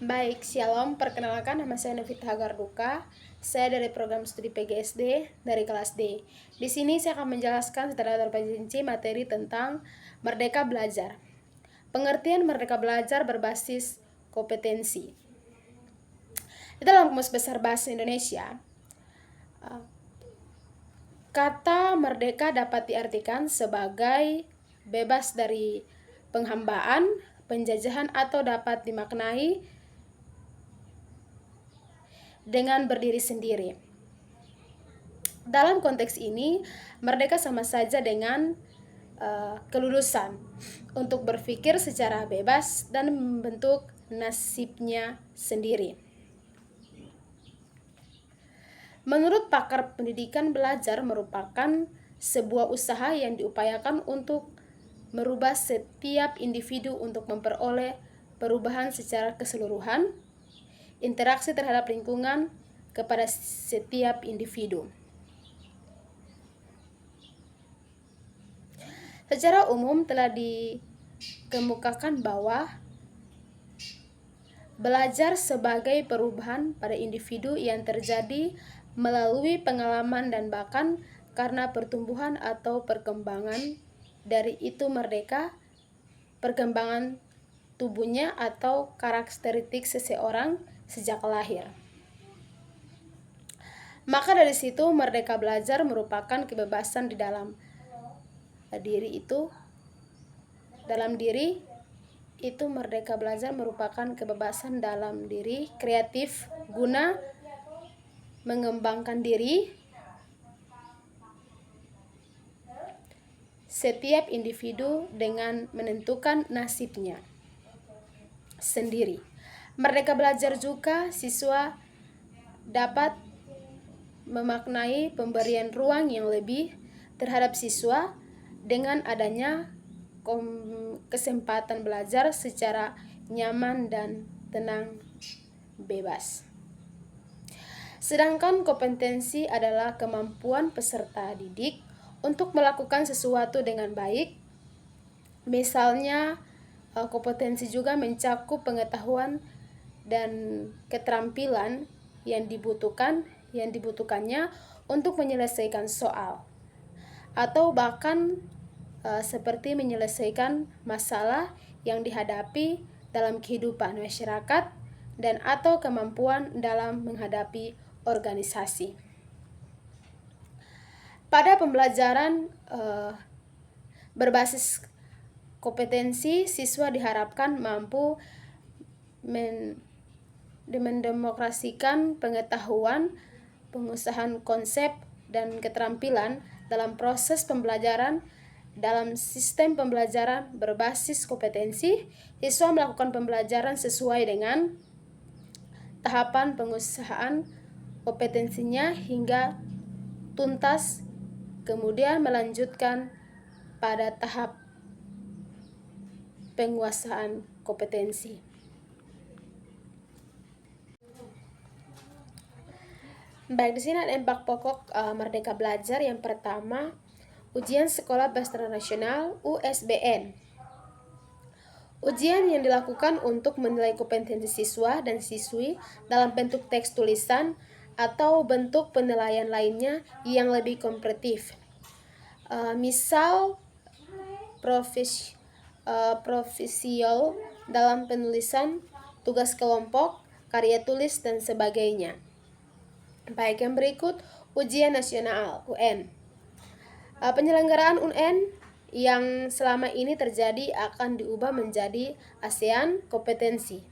Baik, Shalom. Perkenalkan, nama saya Novita Hagarduka. Saya dari program studi PGSD dari kelas D. Di sini saya akan menjelaskan secara terperinci materi tentang Merdeka Belajar. Pengertian Merdeka Belajar berbasis kompetensi. Di dalam Kamus Besar Bahasa Indonesia, kata merdeka dapat diartikan sebagai bebas dari penghambaan, penjajahan, atau dapat dimaknai dengan berdiri sendiri. Dalam konteks ini, merdeka sama saja dengan kelulusan untuk berpikir secara bebas dan membentuk nasibnya sendiri. Menurut pakar pendidikan, belajar merupakan sebuah usaha yang diupayakan untuk merubah setiap individu untuk memperoleh perubahan secara keseluruhan, interaksi terhadap lingkungan kepada setiap individu. Secara umum telah dikemukakan bahwa belajar sebagai perubahan pada individu yang terjadi melalui pengalaman dan bahkan karena pertumbuhan atau perkembangan dari itu merdeka, perkembangan tubuhnya atau karakteristik seseorang sejak lahir. Maka dari situ merdeka belajar merupakan kebebasan di dalam diri itu. Dalam diri itu merdeka belajar merupakan kebebasan dalam diri kreatif guna mengembangkan diri setiap individu dengan menentukan nasibnya sendiri. Merdeka belajar juga siswa dapat memaknai pemberian ruang yang lebih terhadap siswa dengan adanya kesempatan belajar secara nyaman dan tenang, bebas. Sedangkan kompetensi adalah kemampuan peserta didik untuk melakukan sesuatu dengan baik. Misalnya, kompetensi juga mencakup pengetahuan dan keterampilan yang dibutuhkannya untuk menyelesaikan soal, atau bahkan seperti menyelesaikan masalah yang dihadapi dalam kehidupan masyarakat dan atau kemampuan dalam menghadapi organisasi. Pada pembelajaran berbasis kompetensi, siswa diharapkan mampu mendemokrasikan pengetahuan, pengusahaan konsep, dan keterampilan dalam proses pembelajaran. Dalam sistem pembelajaran berbasis kompetensi, siswa melakukan pembelajaran sesuai dengan tahapan pengusahaan kompetensinya hingga tuntas, kemudian melanjutkan pada tahap penguasaan kompetensi. Baik, di sini ada 4 pokok merdeka belajar. Yang pertama, ujian sekolah berstandar nasional USBN. Ujian yang dilakukan untuk menilai kompetensi siswa dan siswi dalam bentuk teks tulisan atau bentuk penilaian lainnya yang lebih kompetitif. Misal profesional dalam penulisan, tugas kelompok, karya tulis, dan sebagainya. Baik, yang berikut ujian nasional UN. Penyelenggaraan UN yang selama ini terjadi akan diubah menjadi ASEAN kompetensi,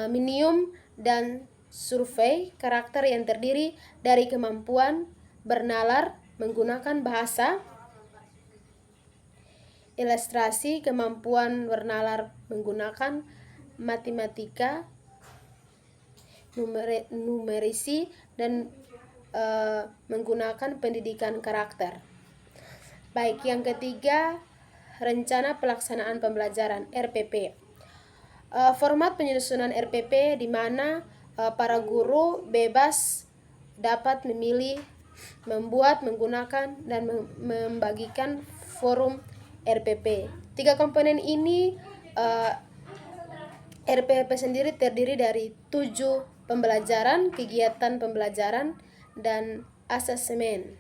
minimum dan survei karakter yang terdiri dari kemampuan bernalar menggunakan bahasa, ilustrasi, kemampuan bernalar menggunakan matematika, numerisi, dan menggunakan pendidikan karakter. Baik, yang ketiga, rencana pelaksanaan pembelajaran RPP. Format penyusunan RPP di mana para guru bebas dapat memilih, membuat, menggunakan, dan membagikan forum RPP. 3 komponen ini RPP sendiri terdiri dari 7 pembelajaran, kegiatan pembelajaran, dan asesmen.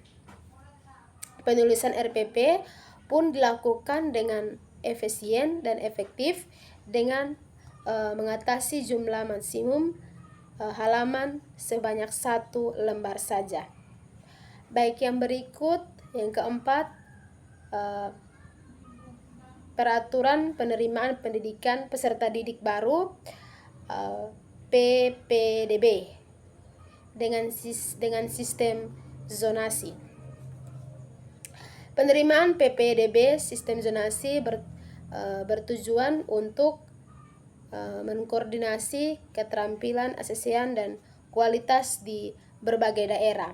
Penulisan RPP pun dilakukan dengan efisien dan efektif dengan mengatasi jumlah maksimum halaman sebanyak 1 lembar saja. Baik, yang berikut, yang keempat, peraturan penerimaan pendidikan peserta didik baru PPDB dengan sistem zonasi. Penerimaan PPDB sistem zonasi bertujuan untuk mengkoordinasi keterampilan ASEAN dan kualitas di berbagai daerah.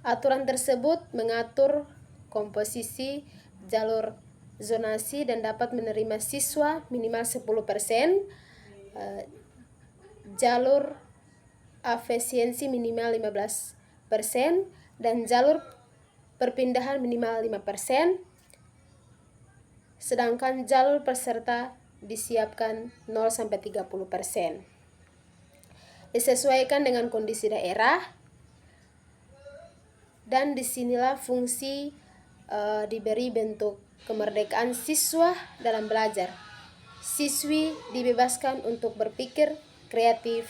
Aturan tersebut mengatur komposisi jalur zonasi dan dapat menerima siswa minimal 10%, jalur efisiensi minimal 15%, dan jalur perpindahan minimal 5%, sedangkan jalur peserta disiapkan 0-30%. Disesuaikan dengan kondisi daerah, dan disinilah fungsi diberi bentuk kemerdekaan siswa dalam belajar. Siswi dibebaskan untuk berpikir kreatif